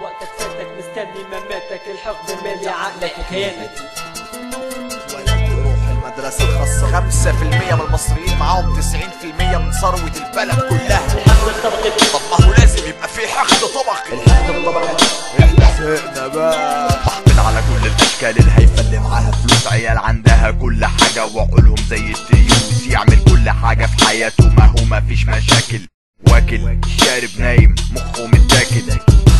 وقتك فاتك مستني مماتك، الحقد مالي عقلك وكيانك. ولد يروح المدرسة الخاصة. 5% من المصريين معاهم 90% من ثروة البلد كلها. الحقد الطبقي. طب ما هو لازم يبقى في حقد طبقي. الحقد الطبقي. احنا زهقنا بقى. بحقد على كل الاشكال الهايفة اللي معاها فلوس، عيال عندها كل حاجة وعقولهم زي التيوس. يعمل كل حاجة في حياته، ما هو مفيش مشاكل. واكل شارب نايم مخه متاكل.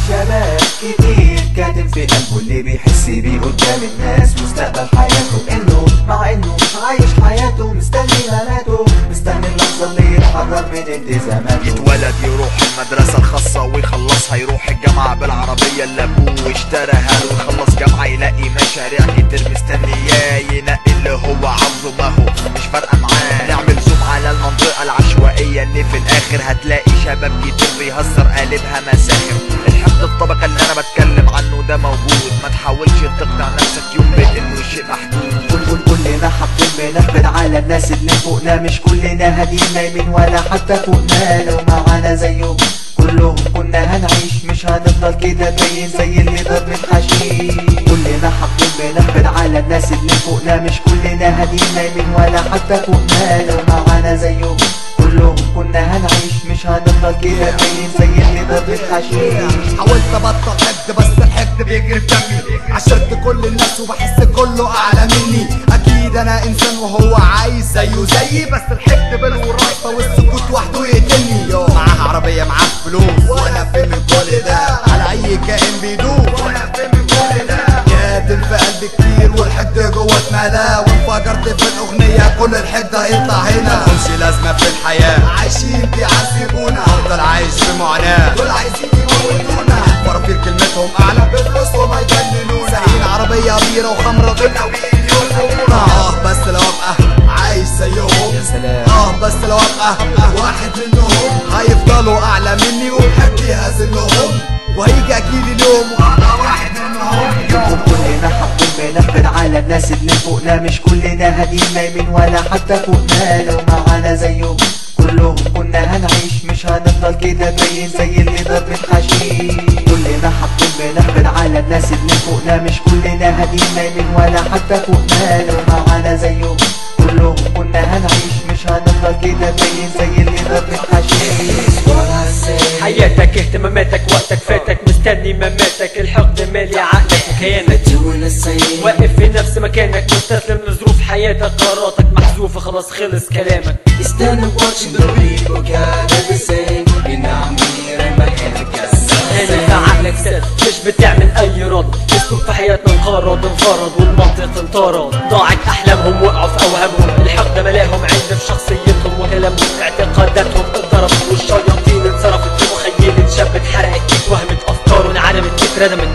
شباب كتير كاتم في قلبه اللي بيحس بيه قدام الناس مستقبل حياته، انه مع انه مش عايش حياته، مستني مماته، مستني اللحظة اللي يتحرر من التزاماته. يتولد يروح المدرسة الخاصة ويخلصها، يروح الجامعة بالعربية اللي ابوه اشتراها له. يخلص جامعة يلاقي مشاريع كتير مستنياه، ينقي اللي هو عاوزه، ما هو مش فارقة معاه. نعمل زوم على المنطقة العشوائية اللي في الاخر هتلاقي شباب كتير بيهزر قالبها مساخر. الحقد الطبقة اللي انا بتكلم عنه ده موجود، ما تحاولش تقنع نفسك يوم بانه شيء محدود. كلنا حاطين بنحقد على الناس اللي فوقنا، مش كلنا هادين نايمين ولا حتى فوقنا. لو معانا زيهم كلهم كنا هنعيش، مش هنفضل كده باين زي اللي ضرب الحشيش. كلنا حاطين بنحقد على الناس اللي فوقنا، مش كلنا هادين نايمين ولا حتى فوقنا. لو معانا زيهم كلهم كنا هنعيش، مش هنفضل كده باين زي اللي ضرب الحشيش. حاولت ابطل حقد بس الحقد بيجري في دمي، عشرت كل الناس وبحس كله اعلى مني. اكيد انا انسان وهو عايز زيه زيي، بس الحقد بالوراثه والسكوت وحده يقتلني. معاه عربيه معاه فلوس وانا في من كل ده، على اي كائن بيدوب وانا في من كل ده. كاتم في قلبي كتير والحقد جوه اتملا، وانفجرت في الاغنيه كل الحقد هيطلع هنا. ملهمش لازمه في الحياه، عايشين بيعذبونا، افضل عايش في معاناه، دول عايزين يموتونا. فرافير كلمتهم اعلى بفلوس وما يجننونا، سايقين عربيه بيره وخمره بالناويين يوصلونا. بس لو ابقى عايش زيهم، بس لو ابقى واحد منهم، هيفضلوا اعلى مني وحقي هزلهم، وهيجي اكيد اليوم وابقى واحد منهم. كلنا حاطين بنحقد على الناس اللي فوقنا، مش كلنا هادين نايمين ولا حتى فوقنا. لو معانا زيهم كلهم كنا هنعيش، مش هنفضل كده باين زي اللي ضرب الحشيش. كلنا حاطين بنحقد على الناس اللي فوقنا، مش كلنا هادين نايمين ولا حتى فوقنا. لو معانا زيهم كلهم كنا هنعيش، مش هنفضل كده باين زي اللي ضرب الحشيش. حياتك اهتماماتك وقتك فاتك مستني مماتك، الحقد مالي عقلك وكيانك. واقف في نفس مكانك مستسلم لظروف حياتك، قراراتك محذوفة خلاص خلص كلامك. هنا عقلك سد مش بتعمل اي رد، اسلوب في حياتنا انقرض انفرض والمنطق انطرد. ضاعت احلامهم وقعوا في اوهامهم، الحقد ملاهم عند في شخصيتهم وكلامهم في اعتقاداتهم. اتضربت والشياطين انصرفت في مخيلة شاب، اتحرقت كيف وهمت افكاره انعدمت اتردمت.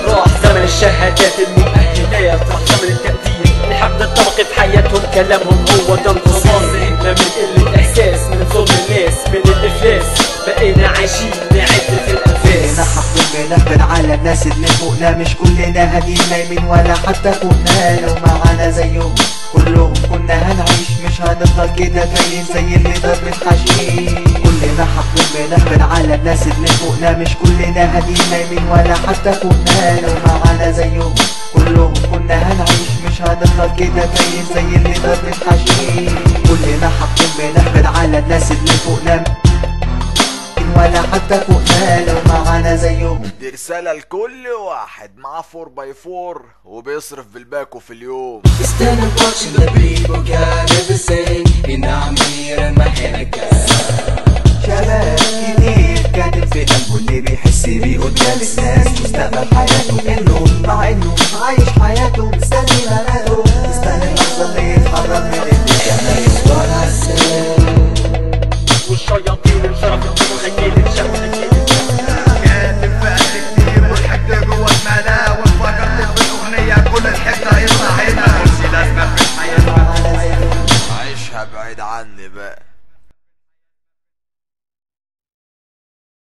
راح زمن الشهادات المؤهلات، راح زمن التقدير. الحقد الطبقي في حياتهم كلامهم هو دم رصاص. زهقنا من قلة احساس، من ظلم الناس، من الافلاس، بقينا عايشين نعد في الانفاس. كلنا حاطين بنحقد على الناس اللي فوقنا، مش كلنا هادين نايمين ولا حتى فوقنا. لو معانا زيهم كلهم كنا هنعيش، مش هنفضل كده باين زي اللي ضرب الحشيش. كلنا حاطين بنحقد على الناس اللي فوقنا، مش كلنا هادين نايمين ولا حتى فوقنا. لو معانا زيهم كلهم كنا هنعيش، مش هنفضل كده باين زي اللي ضرب الحشيش. كلنا حاطين بنحقد على الناس اللي فوقنا ولا حتى فوقنا. لو معانا زيهم. دي رسالة لكل واحد معاه 4x4 وبيصرف بالباكو في اليوم. شباب كتير كاتم في قلبه اللي بيحس بيه قدام الناس مستقبل حياته، انه مع انه مش عايش حياته،